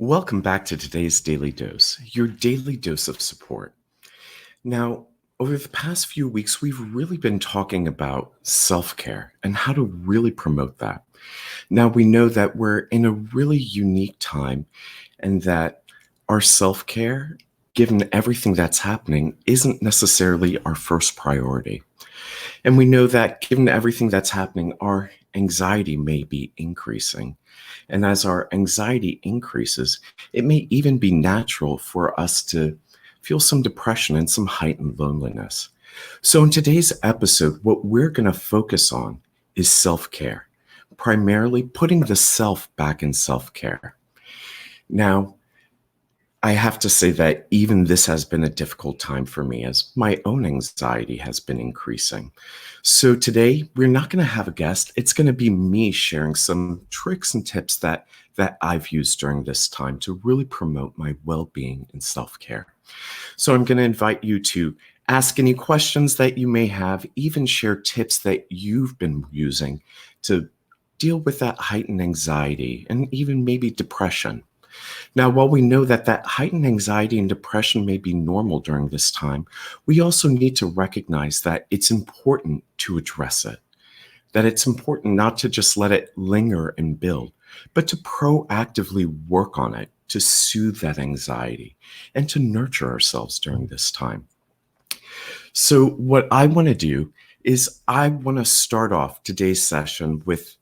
Welcome back to today's Daily Dose, your daily dose of support. Now, over the past few weeks, we've really been talking about self care and how to really promote that. Now, we know that we're in a really unique time and that our self care, given everything that's happening, isn't necessarily our first priority. And we know that given everything that's happening, our anxiety may be increasing. And as our anxiety increases, it may even be natural for us to feel some depression and some heightened loneliness. So, in today's episode, what we're going to focus on is self care, primarily putting the self back in self care. Now, I have to say that even this has been a difficult time for me as my own anxiety has been increasing. So today we're not going to have a guest. It's going to be me sharing some tricks and tips that I've used during this time to really promote my well-being and self-care. So I'm going to invite you to ask any questions that you may have, even share tips that you've been using to deal with that heightened anxiety and even maybe depression. Now, while we know that heightened anxiety and depression may be normal during this time, we also need to recognize that it's important to address it, that it's important not to just let it linger and build, but to proactively work on it to soothe that anxiety and to nurture ourselves during this time. So, what I want to do is I want to start off today's session with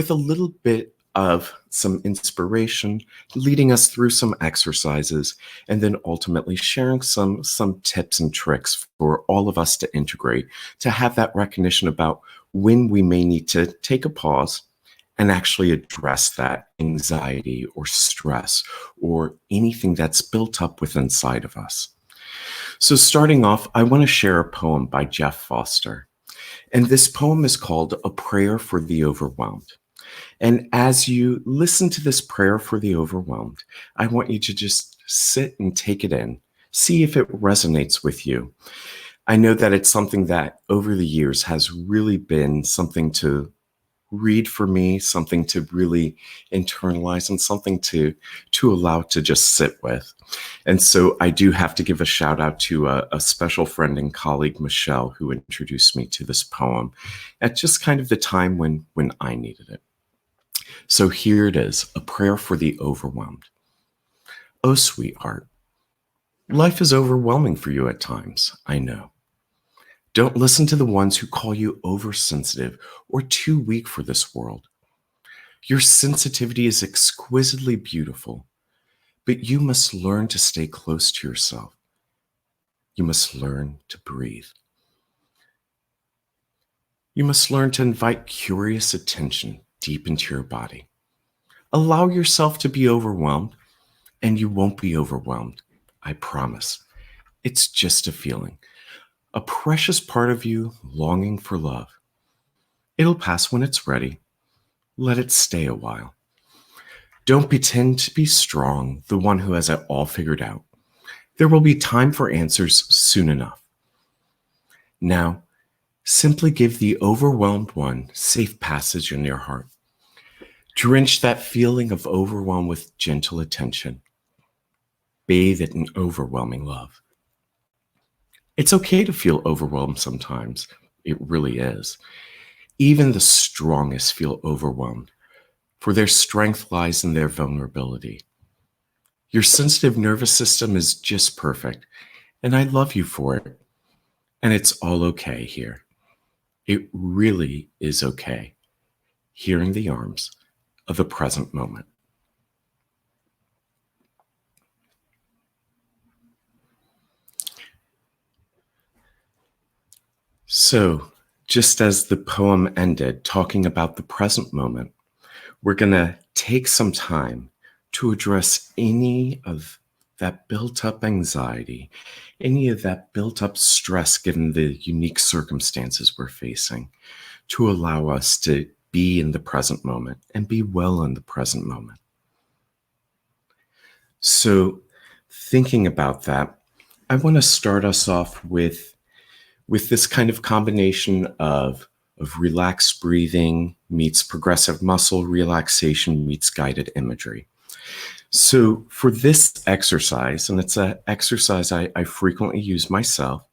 a little bit of some inspiration, leading us through some exercises, and then ultimately sharing some tips and tricks for all of us to integrate, to have that recognition about when we may need to take a pause and actually address that anxiety or stress or anything that's built up within inside of us. So starting off, I want to share a poem by Jeff Foster. And this poem is called A Prayer for the Overwhelmed. And as you listen to this prayer for the overwhelmed, I want you to just sit and take it in, see if it resonates with you. I know that it's something that over the years has really been something to read for me, something to really internalize, and something to allow to just sit with. And so I do have to give a shout out to a special friend and colleague, Michelle, who introduced me to this poem at just kind of the time when I needed it. So here it is, a prayer for the overwhelmed. Oh, sweetheart, life is overwhelming for you at times, I know. Don't listen to the ones who call you oversensitive or too weak for this world. Your sensitivity is exquisitely beautiful, but you must learn to stay close to yourself. You must learn to breathe. You must learn to invite curious attention deep into your body. Allow yourself to be overwhelmed, and you won't be overwhelmed. I promise. It's just a feeling, a precious part of you longing for love. It'll pass when it's ready. Let it stay a while. Don't pretend to be strong, the one who has it all figured out. There will be time for answers soon enough. Now, simply give the overwhelmed one safe passage in your heart. Drench that feeling of overwhelm with gentle attention. Bathe it in overwhelming love. It's okay to feel overwhelmed sometimes. It really is. Even the strongest feel overwhelmed, for their strength lies in their vulnerability. Your sensitive nervous system is just perfect, and I love you for it. And it's all okay here. It really is okay, here in the arms of the present moment. So, just as the poem ended, talking about the present moment, we're going to take some time to address any of that built up anxiety, any of that built up stress given the unique circumstances we're facing, to allow us to be in the present moment and be well in the present moment. So, thinking about that, I want to start us off with this kind of combination of relaxed breathing meets progressive muscle relaxation meets guided imagery. So, for this exercise, and it's an exercise I frequently use myself,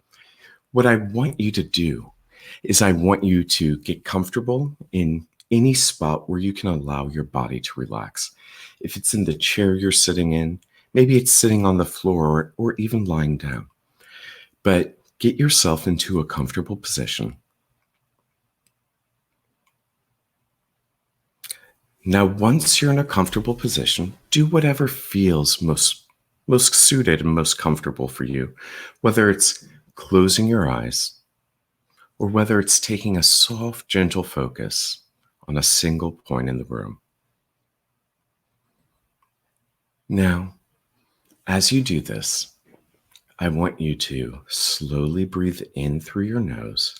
what I want you to do is I want you to get comfortable in any spot where you can allow your body to relax. If it's in the chair you're sitting in, maybe it's sitting on the floor or even lying down. But get yourself into a comfortable position. Now, once you're in a comfortable position, do whatever feels most suited and most comfortable for you, whether it's closing your eyes or whether it's taking a soft, gentle focus on a single point in the room. Now, as you do this, I want you to slowly breathe in through your nose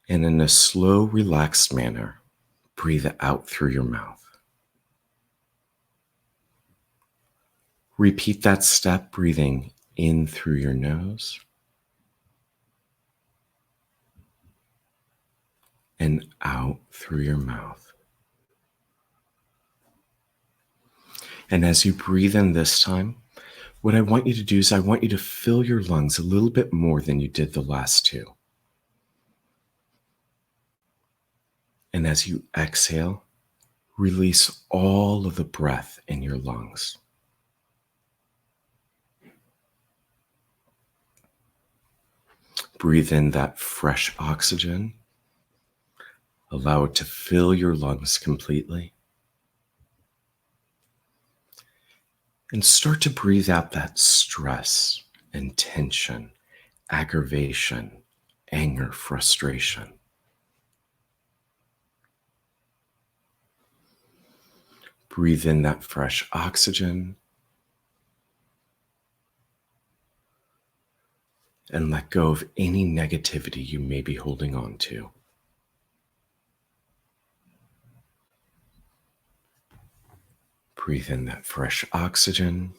and in a slow, relaxed manner, breathe out through your mouth. Repeat that step, breathing in through your nose and out through your mouth. And as you breathe in this time, what I want you to do is I want you to fill your lungs a little bit more than you did the last two. And as you exhale, release all of the breath in your lungs. Breathe in that fresh oxygen. Allow it to fill your lungs completely. And start to breathe out that stress and tension, aggravation, anger, frustration. Breathe in that fresh oxygen and let go of any negativity you may be holding on to. Breathe in that fresh oxygen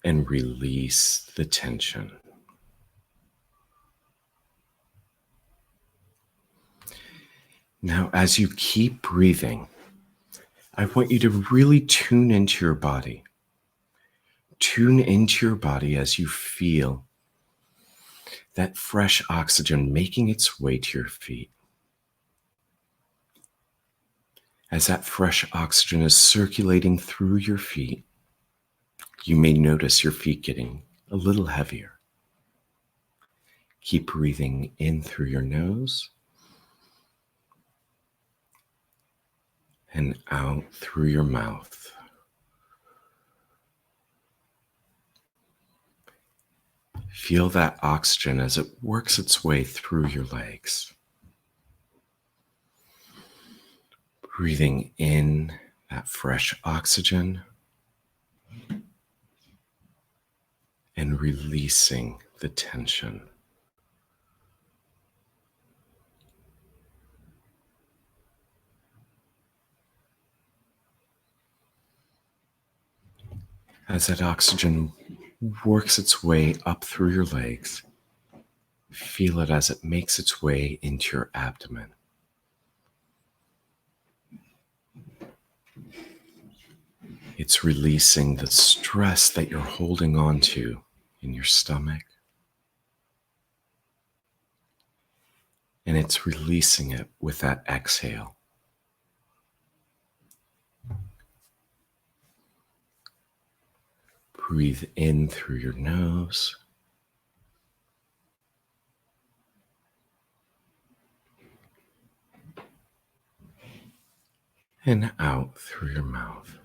and release the tension. Now, as you keep breathing, I want you to really tune into your body. Tune into your body as you feel that fresh oxygen making its way to your feet. As that fresh oxygen is circulating through your feet, you may notice your feet getting a little heavier. Keep breathing in through your nose and out through your mouth. Feel that oxygen as it works its way through your legs. Breathing in that fresh oxygen and releasing the tension. As that oxygen works its way up through your legs, feel it as it makes its way into your abdomen. It's releasing the stress that you're holding on to in your stomach. And it's releasing it with that exhale. Breathe in through your nose. And out through your mouth.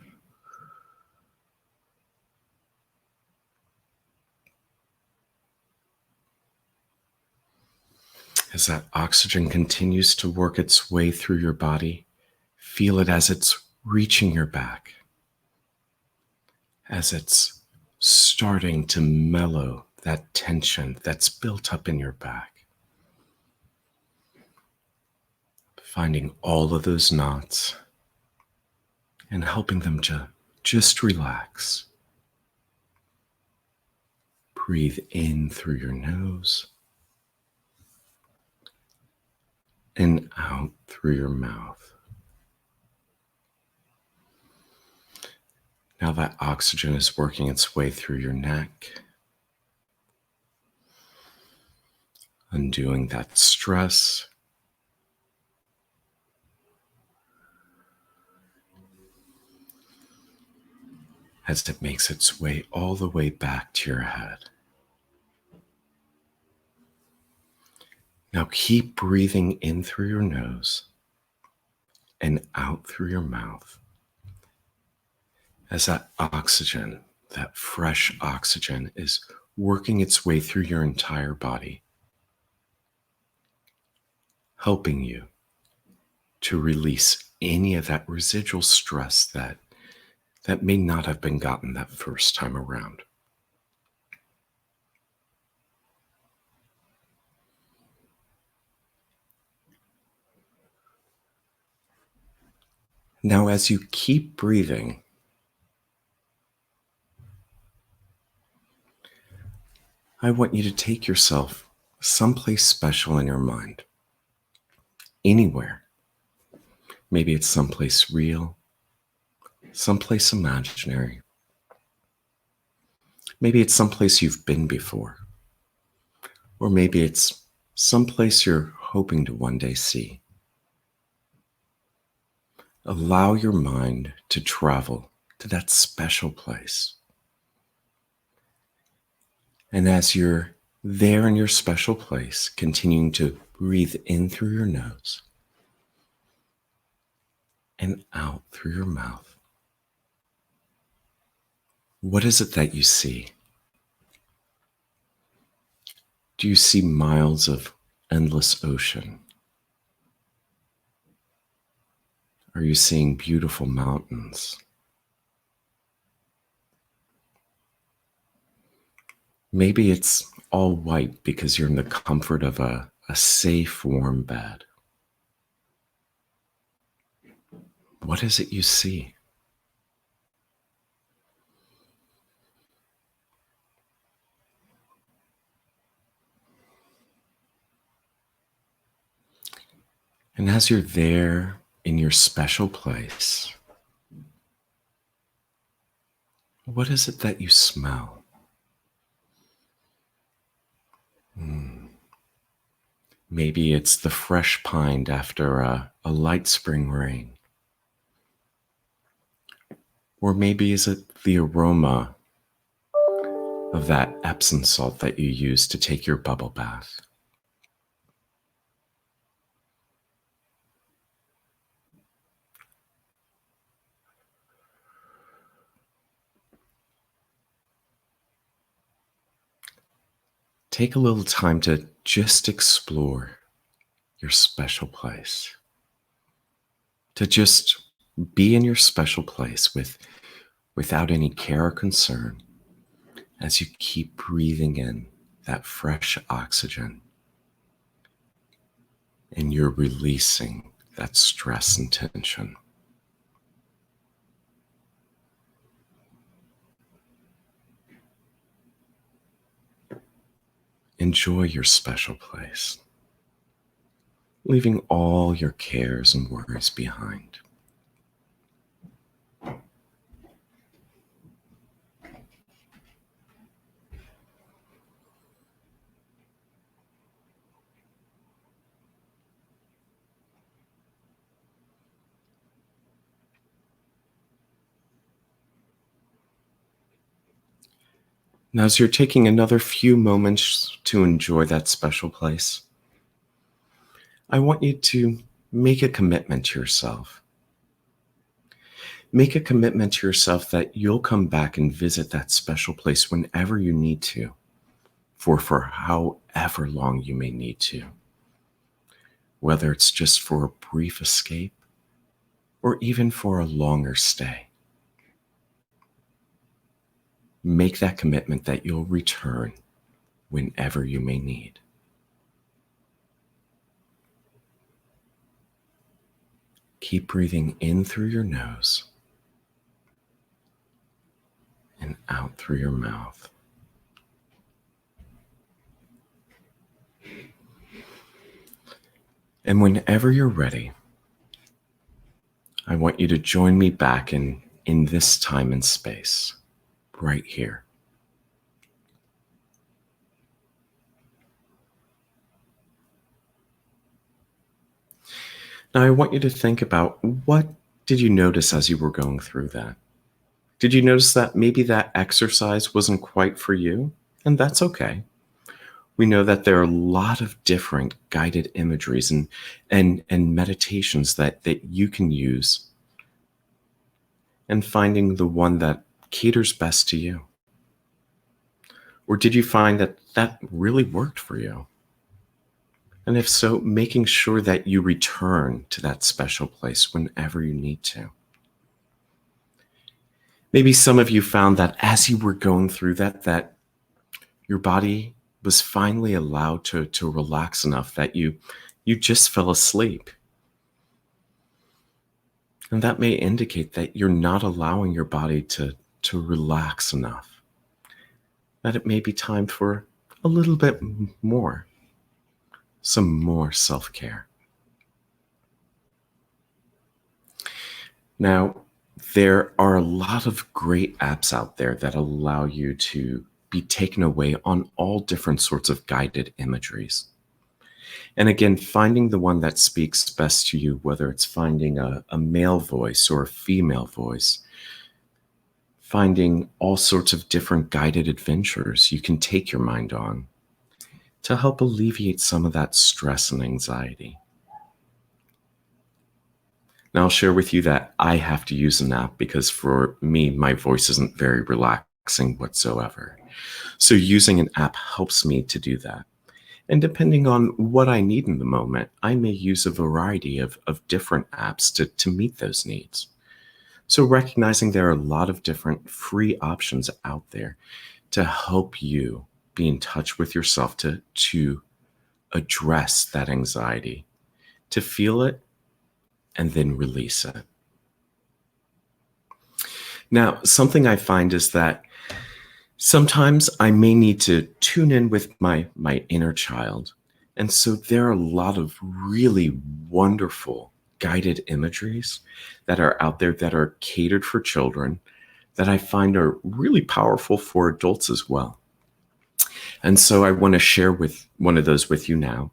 As that oxygen continues to work its way through your body, feel it as it's reaching your back, as it's starting to mellow that tension that's built up in your back. Finding all of those knots and helping them to just relax. Breathe in through your nose and out through your mouth. Now that oxygen is working its way through your neck, undoing that stress. As it makes its way all the way back to your head. Now keep breathing in through your nose and out through your mouth as that oxygen, that fresh oxygen, is working its way through your entire body, helping you to release any of that residual stress that may not have been gotten that first time around. Now, as you keep breathing, I want you to take yourself someplace special in your mind. Anywhere. Maybe it's someplace real, someplace imaginary. Maybe it's someplace you've been before. Or maybe it's someplace you're hoping to one day see. Allow your mind to travel to that special place. And as you're there in your special place, continuing to breathe in through your nose and out through your mouth, what is it that you see? Do you see miles of endless ocean? Are you seeing beautiful mountains? Maybe it's all white because you're in the comfort of a safe, warm bed. What is it you see? And as you're there in your special place, what is it that you smell? Maybe it's the fresh pine after a light spring rain. Or maybe is it the aroma of that Epsom salt that you use to take your bubble bath? Take a little time to just explore your special place. To just be in your special place without any care or concern as you keep breathing in that fresh oxygen and you're releasing that stress and tension. Enjoy your special place, leaving all your cares and worries behind. Now, as you're taking another few moments to enjoy that special place, I want you to make a commitment to yourself. Make a commitment to yourself that you'll come back and visit that special place whenever you need to, for however long you may need to. Whether it's just for a brief escape or even for a longer stay. Make that commitment that you'll return whenever you may need. Keep breathing in through your nose and out through your mouth. And whenever you're ready, I want you to join me back in this time and space, right here. Now, I want you to think about, what did you notice as you were going through that? Did you notice that maybe that exercise wasn't quite for you? And that's okay. We know that there are a lot of different guided imageries and meditations that you can use, and finding the one that caters best to you. Or did you find that that really worked for you? And if so, making sure that you return to that special place whenever you need to. Maybe some of you found that as you were going through that your body was finally allowed to relax enough that you just fell asleep. And that may indicate that you're not allowing your body to relax enough, that it may be time for a little bit more, some more self-care. Now, there are a lot of great apps out there that allow you to be taken away on all different sorts of guided imageries. And again, finding the one that speaks best to you, whether it's finding a male voice or a female voice, finding all sorts of different guided adventures you can take your mind on to help alleviate some of that stress and anxiety. Now, I'll share with you that I have to use an app because for me, my voice isn't very relaxing whatsoever. So using an app helps me to do that. And depending on what I need in the moment, I may use a variety of different apps to meet those needs. So recognizing there are a lot of different free options out there to help you be in touch with yourself, to address that anxiety, to feel it, and then release it. Now, something I find is that sometimes I may need to tune in with my inner child. And so there are a lot of really wonderful guided imageries that are out there that are catered for children that I find are really powerful for adults as well. And so I want to share with one of those with you now.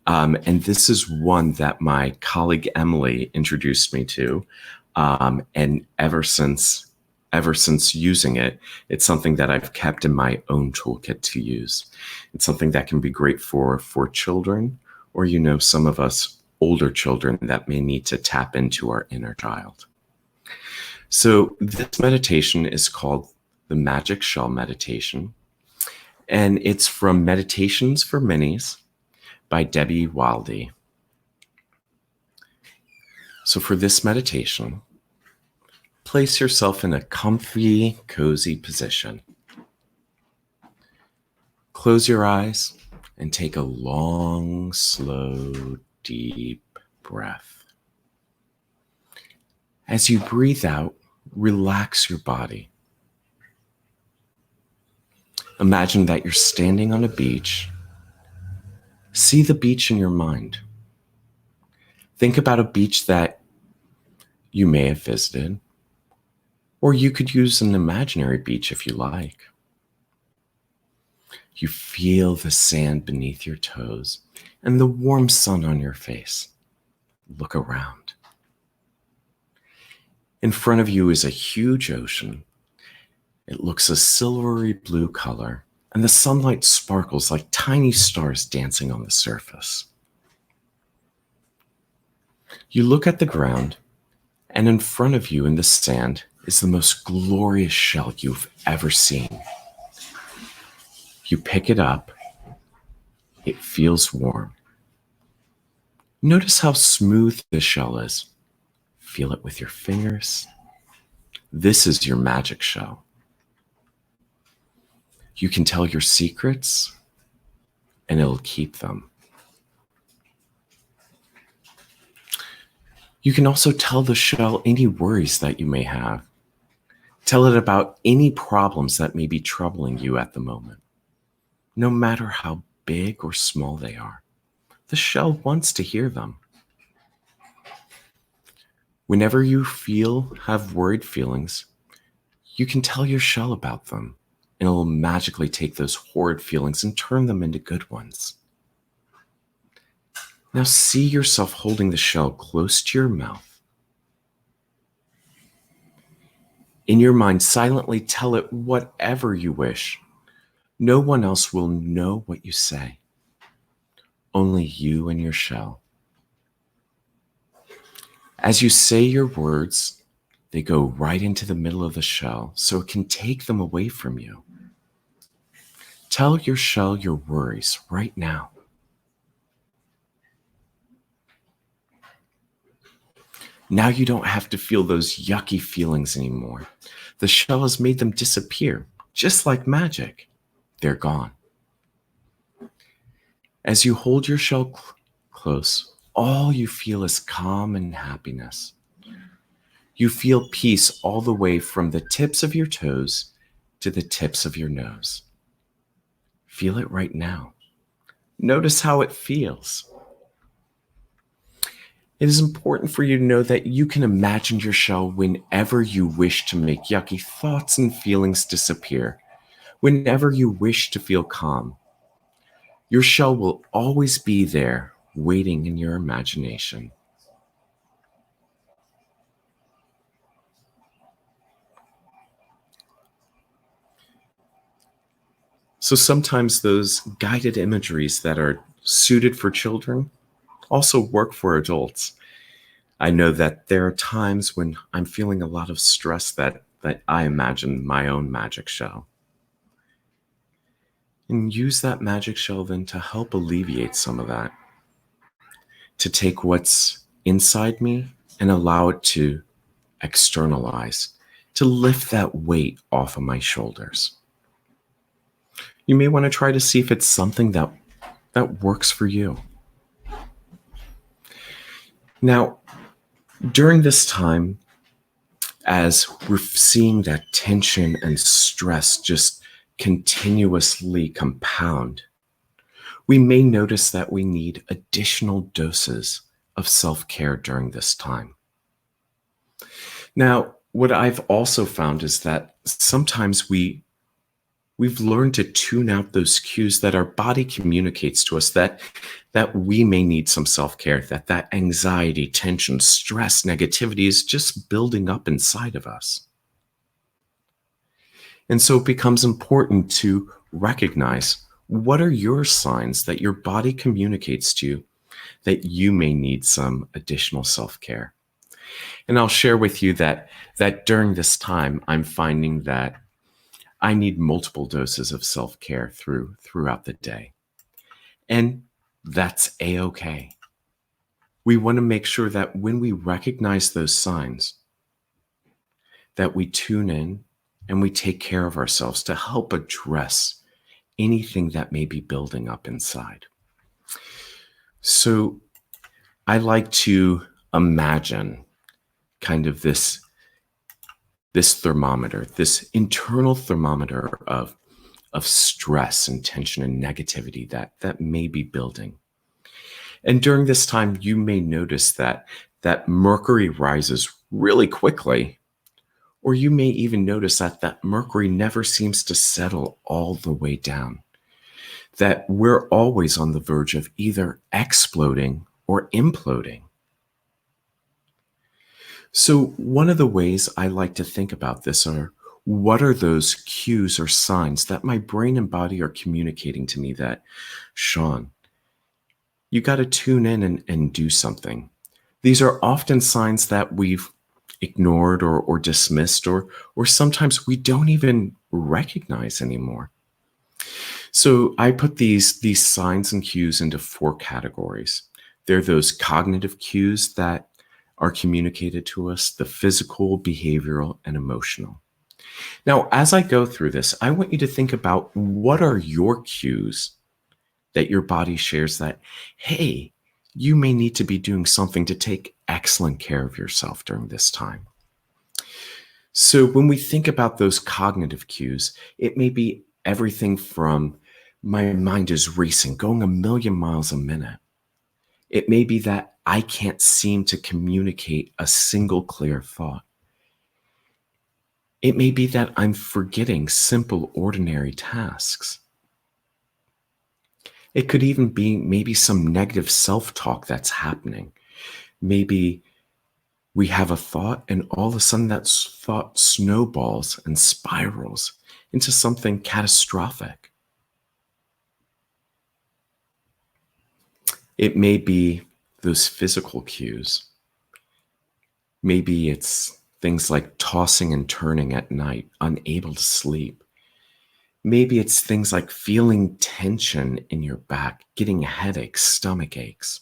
And this is one that my colleague Emily introduced me to. And ever since using it, it's something that I've kept in my own toolkit to use. It's something that can be great for children, or, some of us older children that may need to tap into our inner child. So this meditation is called the Magic Shell Meditation, and it's from Meditations for Minis by Debbie Wildy. So for this meditation, place yourself in a comfy, cozy position. Close your eyes and take a long, slow, deep breath. As you breathe out, relax your body. Imagine that you're standing on a beach. See the beach in your mind. Think about a beach that you may have visited, or you could use an imaginary beach if you like. You feel the sand beneath your toes and the warm sun on your face. Look around. In front of you is a huge ocean. It looks a silvery blue color, and the sunlight sparkles like tiny stars dancing on the surface. You look at the ground, and in front of you in the sand is the most glorious shell you've ever seen. You pick it up. It feels warm. Notice how smooth the shell is. Feel it with your fingers. This is your magic shell. You can tell your secrets, and it'll keep them. You can also tell the shell any worries that you may have. Tell it about any problems that may be troubling you at the moment. No matter how big or small they are, the shell wants to hear them. Whenever you have worried feelings, you can tell your shell about them, and it will magically take those horrid feelings and turn them into good ones. Now see yourself holding the shell close to your mouth. In your mind, silently tell it whatever you wish. No one else will know what you say. Only you and your shell. As you say your words, they go right into the middle of the shell, so it can take them away from you. Tell your shell your worries right now. Now you don't have to feel those yucky feelings anymore. The shell has made them disappear, just like magic. They're gone. As you hold your shell close, all you feel is calm and happiness. You feel peace all the way from the tips of your toes to the tips of your nose. Feel it right now. Notice how it feels. It is important for you to know that you can imagine your shell whenever you wish to make yucky thoughts and feelings disappear, whenever you wish to feel calm. Your shell will always be there, waiting in your imagination. So sometimes those guided imageries that are suited for children also work for adults. I know that there are times when I'm feeling a lot of stress that I imagine my own magic shell. And use that magic shell then to help alleviate some of that, to take what's inside me and allow it to externalize, to lift that weight off of my shoulders. You may want to try to see if it's something that works for you. Now, during this time, as we're seeing that tension and stress just continuously compound, we may notice that we need additional doses of self-care during this time. Now, what I've also found is that sometimes we've learned to tune out those cues that our body communicates to us that we may need some self-care, that anxiety, tension, stress, negativity is just building up inside of us. And so it becomes important to recognize, what are your signs that your body communicates to you that you may need some additional self-care? And I'll share with you that during this time, I'm finding that I need multiple doses of self-care throughout the day. And that's A-okay. We want to make sure that when we recognize those signs, that we tune in and we take care of ourselves to help address anything that may be building up inside. So I like to imagine kind of this thermometer, this internal thermometer of stress and tension and negativity that may be building. And during this time, you may notice that mercury rises really quickly, or you may even notice that mercury never seems to settle all the way down, that we're always on the verge of either exploding or imploding. So one of the ways I like to think about this are, what are those cues or signs that my brain and body are communicating to me that, Sean, you got to tune in and do something. These are often signs that we've ignored or dismissed, or sometimes we don't even recognize anymore. So I put these signs and cues into 4 categories. They're those cognitive cues that are communicated to us, the physical, behavioral, and emotional. Now, as I go through this, I want you to think about, what are your cues that your body shares that, hey, you may need to be doing something to take excellent care of yourself during this time. So when we think about those cognitive cues, it may be everything from, my mind is racing, going a million miles a minute. It may be that I can't seem to communicate a single clear thought. It may be that I'm forgetting simple, ordinary tasks. It could even be maybe some negative self-talk that's happening. Maybe we have a thought, and all of a sudden that thought snowballs and spirals into something catastrophic. It may be those physical cues. Maybe it's things like tossing and turning at night, unable to sleep. Maybe it's things like feeling tension in your back, getting headaches, stomach aches,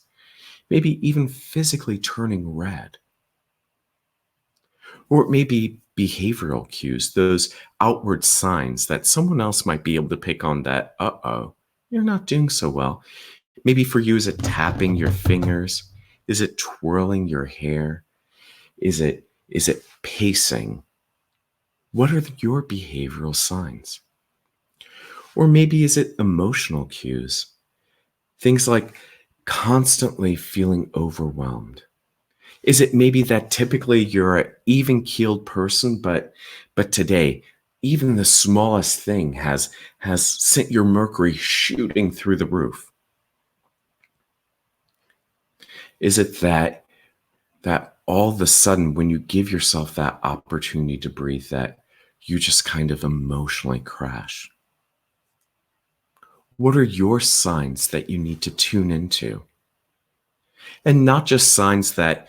maybe even physically turning red. Or it may be behavioral cues, those outward signs that someone else might be able to pick on that, you're not doing so well. Maybe for you, is it tapping your fingers? Is it twirling your hair? Is it pacing? What are your behavioral signs? Or maybe is it emotional cues? Things like constantly feeling overwhelmed. Is it maybe that typically you're an even-keeled person, but today, even the smallest thing has sent your mercury shooting through the roof? Is it that all of a sudden, when you give yourself that opportunity to breathe, that you just kind of emotionally crash? What are your signs that you need to tune into? And not just signs that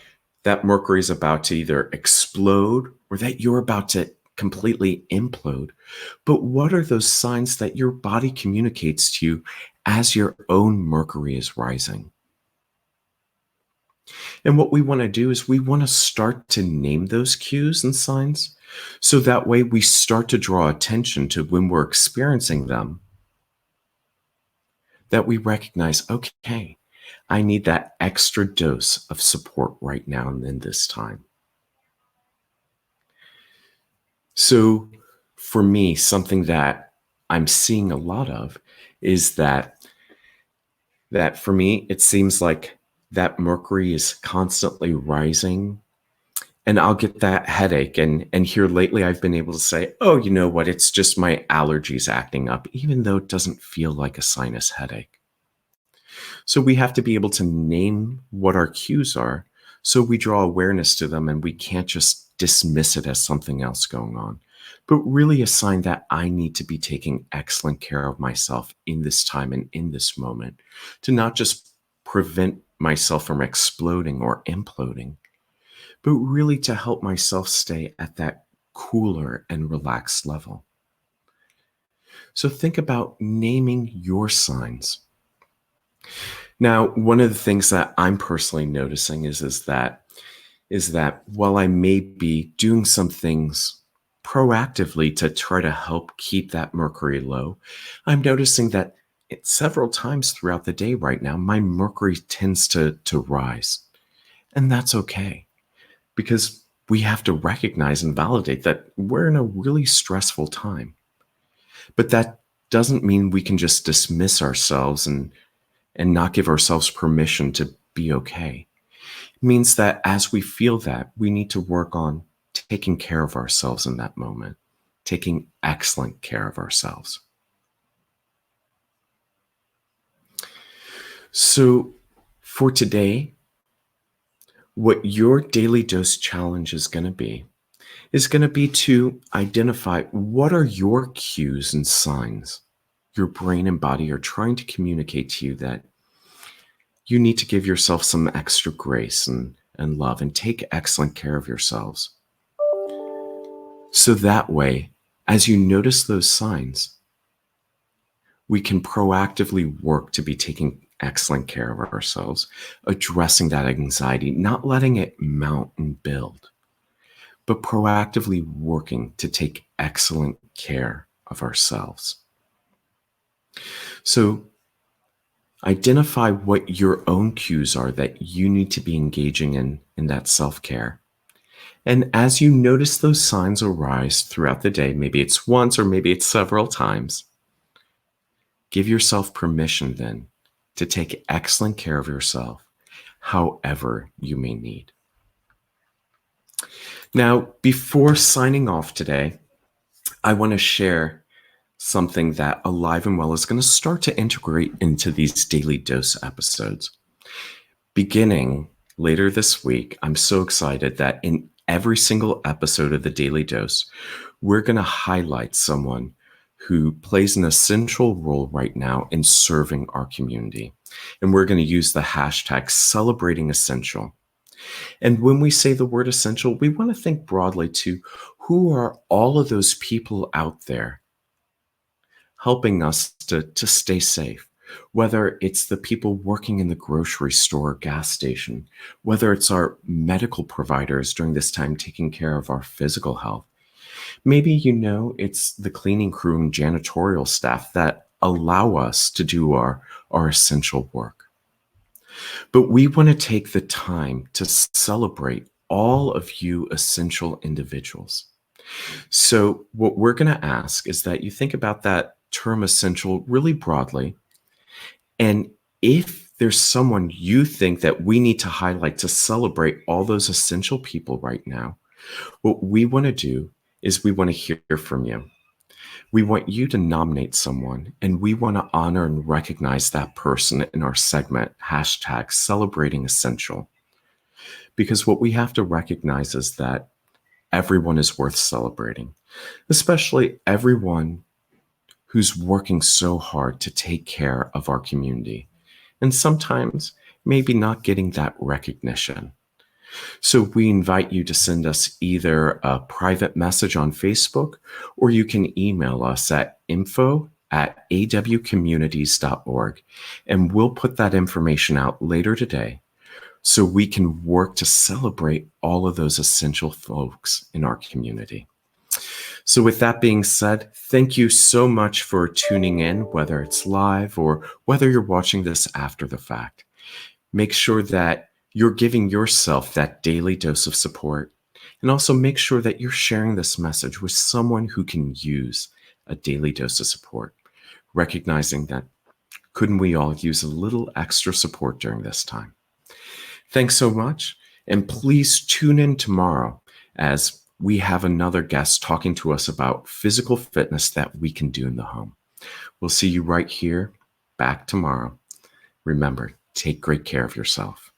Mercury is about to either explode or that you're about to completely implode, but what are those signs that your body communicates to you as your own Mercury is rising? And what we want to do is we want to start to name those cues and signs so that way we start to draw attention to when we're experiencing them, that we recognize, okay, I need that extra dose of support right now and in this time. So for me, something that I'm seeing a lot of is that for me, it seems like that Mercury is constantly rising, and I'll get that headache. And here lately, I've been able to say, oh, you know what? It's just my allergies acting up, even though it doesn't feel like a sinus headache. So we have to be able to name what our cues are so we draw awareness to them and we can't just dismiss it as something else going on, but really a sign that I need to be taking excellent care of myself in this time and in this moment to not just prevent myself from exploding or imploding, but really to help myself stay at that cooler and relaxed level. So think about naming your signs. Now, one of the things that I'm personally noticing is that while I may be doing some things proactively to try to help keep that mercury low, I'm noticing that several times throughout the day right now, my mercury tends to rise. And that's okay because we have to recognize and validate that we're in a really stressful time. But that doesn't mean we can just dismiss ourselves and not give ourselves permission to be okay. It means that as we feel that, we need to work on taking care of ourselves in that moment, taking excellent care of ourselves. So, for today, what your daily dose challenge is going to be to identify what are your cues and signs your brain and body are trying to communicate to you that you need to give yourself some extra grace and love and take excellent care of yourselves. So that way, as you notice those signs, we can proactively work to be taking excellent care of ourselves, addressing that anxiety, not letting it mount and build, but proactively working to take excellent care of ourselves. So identify what your own cues are that you need to be engaging in that self-care. And as you notice those signs arise throughout the day, maybe it's once or maybe it's several times, give yourself permission then to take excellent care of yourself however you may need. Now, before signing off today, I want to share something that Alive and Well is going to start to integrate into these Daily Dose episodes. Beginning later this week, I'm so excited that in every single episode of the Daily Dose, we're going to highlight someone who plays an essential role right now in serving our community. And we're going to use the hashtag celebrating essential. And when we say the word essential, we want to think broadly to who are all of those people out there helping us to stay safe, whether it's the people working in the grocery store or gas station, whether it's our medical providers during this time taking care of our physical health. Maybe it's the cleaning crew and janitorial staff that allow us to do our essential work. But we want to take the time to celebrate all of you essential individuals. So what we're going to ask is that you think about that term essential really broadly. And if there's someone you think that we need to highlight to celebrate all those essential people right now, what we want to do is we want to hear from you. We want you to nominate someone, and we want to honor and recognize that person in our segment, hashtag celebrating essential. Because what we have to recognize is that everyone is worth celebrating, especially everyone who's working so hard to take care of our community, and sometimes maybe not getting that recognition. So we invite you to send us either a private message on Facebook, or you can email us at info@awcommunities.org, and we'll put that information out later today so we can work to celebrate all of those essential folks in our community. So with that being said, thank you so much for tuning in, whether it's live or whether you're watching this after the fact. Make sure that you're giving yourself that daily dose of support, and also make sure that you're sharing this message with someone who can use a daily dose of support, recognizing that couldn't we all use a little extra support during this time? Thanks so much, and please tune in tomorrow as we have another guest talking to us about physical fitness that we can do in the home. We'll see you right here back tomorrow. Remember, take great care of yourself.